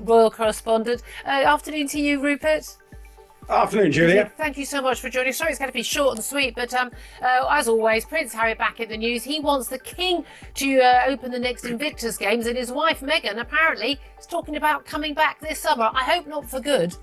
royal correspondent. Afternoon to you, Rupert. Afternoon, Julia. Thank you so much for joining. Sorry, it's going to be short and sweet, but as always, Prince Harry back in the news. He wants the King to open the next Invictus Games, and his wife Meghan apparently is talking about coming back this summer. I hope not for good.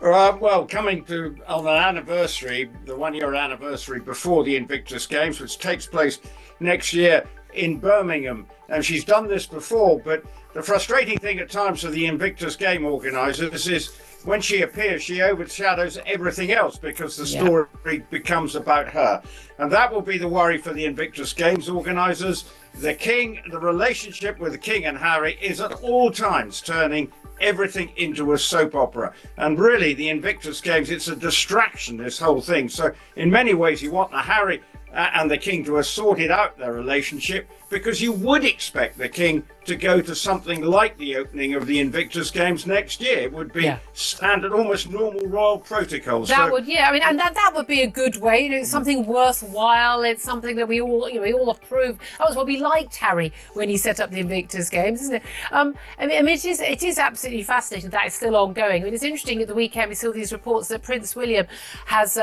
Well, coming to on an anniversary, the 1 year anniversary before the Invictus Games, which takes place next year in Birmingham. And she's done this before, but the frustrating thing at times for the Invictus Game organisers is when she appears, she overshadows everything else because the story becomes about her. And that will be the worry for the Invictus Games organisers. The King, the relationship with the King and Harry is at all times turning everything into a soap opera. And really, the Invictus Games, it's a distraction, this whole thing. So in many ways, you want the Harry and the King to have sorted out their relationship, because you would expect the King to go to something like the opening of the Invictus Games next year. It would be standard, almost normal royal protocol. That would, and that would be a good way. It's something worthwhile. It's something that we all approve. That was what we liked Harry when he set up the Invictus Games, isn't it? It is absolutely fascinating that it's still ongoing. It's interesting at the weekend we saw these reports that Prince William has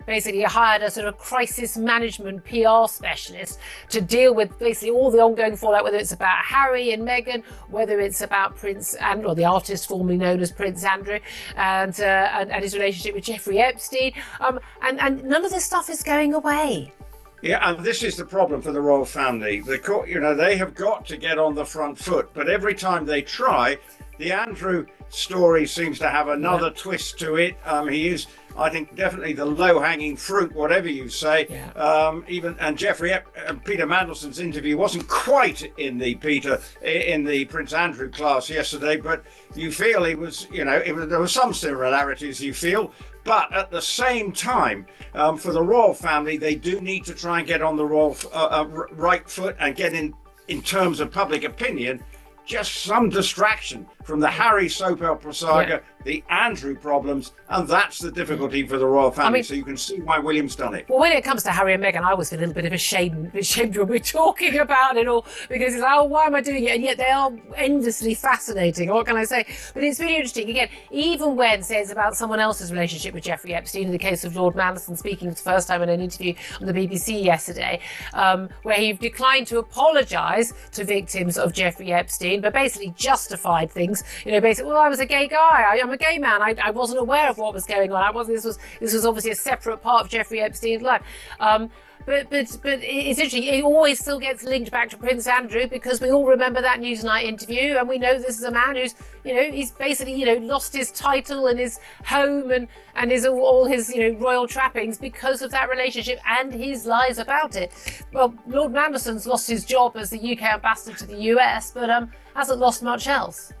basically hired a sort of crisis management PR specialist to deal with basically all the ongoing fallout, whether it's about Harry and Meghan, whether it's about Prince Andrew, or the artist formerly known as Prince Andrew, and his relationship with Jeffrey Epstein, and none of this stuff is going away. Yeah, and this is the problem for the royal family. They have got to get on the front foot, but every time they try, the Andrew story seems to have another twist to it. He is, I think, definitely the low-hanging fruit, whatever you say. And Peter Mandelson's interview wasn't quite in the Prince Andrew class yesterday, but you feel he was, there were some similarities. You feel. But at the same time, for the royal family, they do need to try and get on the royal right foot and get in terms of public opinion, just some distraction from the Harry soap opera saga, the Andrew problems, and that's the difficulty for the royal family. So you can see why William's done it. Well, when it comes to Harry and Meghan, I always feel a little bit of ashamed when we're talking about it all, because it's like, why am I doing it? And yet they are endlessly fascinating. What can I say? But it's really interesting. Again, even when, say, it's about someone else's relationship with Jeffrey Epstein, in the case of Lord Manderson speaking for the first time in an interview on the BBC yesterday, where he declined to apologise to victims of Jeffrey Epstein, but basically justified things. Basically, well, I was a gay guy. I'm a gay man. I wasn't aware of what was going on. This was obviously a separate part of Jeffrey Epstein's life. But it's interesting. It always still gets linked back to Prince Andrew, because we all remember that Newsnight interview, and we know this is a man who's, he's basically, lost his title and his home and his all his, royal trappings because of that relationship and his lies about it. Well, Lord Manderson's lost his job as the UK ambassador to the US, but hasn't lost much else.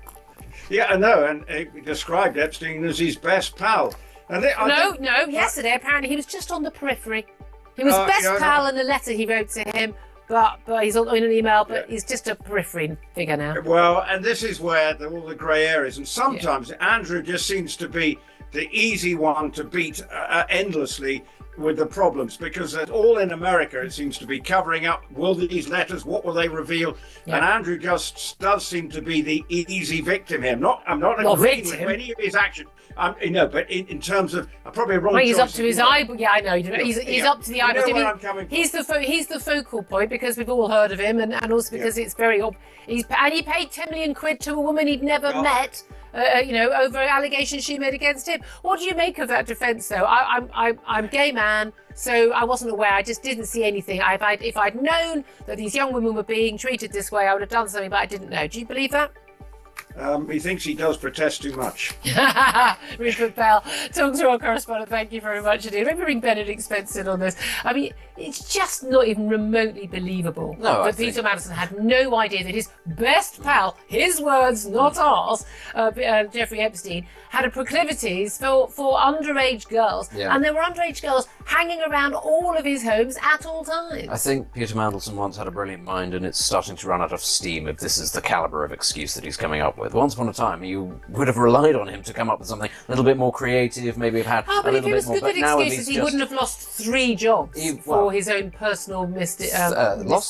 Yeah, I know, and he described Epstein as his best pal. Yesterday apparently he was just on the periphery. He was best pal in a letter he wrote to him, but he's in an email, but he's just a periphery figure now. Well, and this is where all the grey areas, and sometimes Andrew just seems to be the easy one to beat endlessly with the problems, because all in America it seems to be covering up, will these letters, what will they reveal? And Andrew just does seem to be the easy victim here. I'm not agreeing with any of his actions. But in terms of probably a wrong choice. He's up to his eyeball. Yeah, I know. He's up to the eyeball. Where I'm coming from. He's the focal point, because we've all heard of him, and also because it's very he paid 10 million quid to a woman he'd never met. Over allegations she made against him. What do you make of that defence, though? I'm a gay man, so I wasn't aware. I just didn't see anything. If I'd known that these young women were being treated this way, I would have done something, but I didn't know. Do you believe that? He thinks he does protest too much. Rupert Bell, talk to our correspondent. Thank you very much indeed. Maybe bring Benedict Spencer on this. It's just not even remotely believable that Peter Mandelson had no idea that his best pal, his words, not ours, Jeffrey Epstein, had a proclivities for underage girls. And there were underage girls hanging around all of his homes at all times. I think Peter Mandelson once had a brilliant mind, and it's starting to run out of steam if this is the calibre of excuse that he's coming up with. Once upon a time, you would have relied on him to come up with something a little bit more creative, maybe have had a little bit more. But if it was good excuses, he wouldn't have lost 3 jobs. or his own personal lost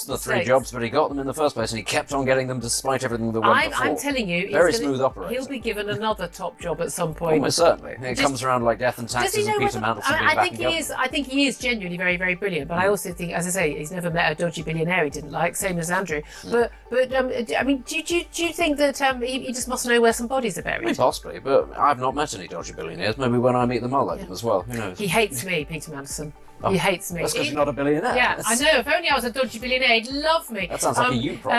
the 3 mistakes. jobs, but he got them in the first place, and he kept on getting them despite everything that went before. I'm telling you, very smooth operator. He'll be given another top job at some point. Almost certainly. It comes around like death and taxes and Peter Mandelson being back in government. I think he is genuinely very, very brilliant. But I also think, as I say, he's never met a dodgy billionaire he didn't like, same as Andrew. But I mean, do you think that he just must know where some bodies are buried? Possibly, but I've not met any dodgy billionaires. Maybe when I meet them, I'll like them as well. Who knows? He hates me, Peter Mandelson. He hates me. That's because you're not a billionaire. Yeah, I know. If only I was a dodgy billionaire, he'd love me. That sounds like a you problem.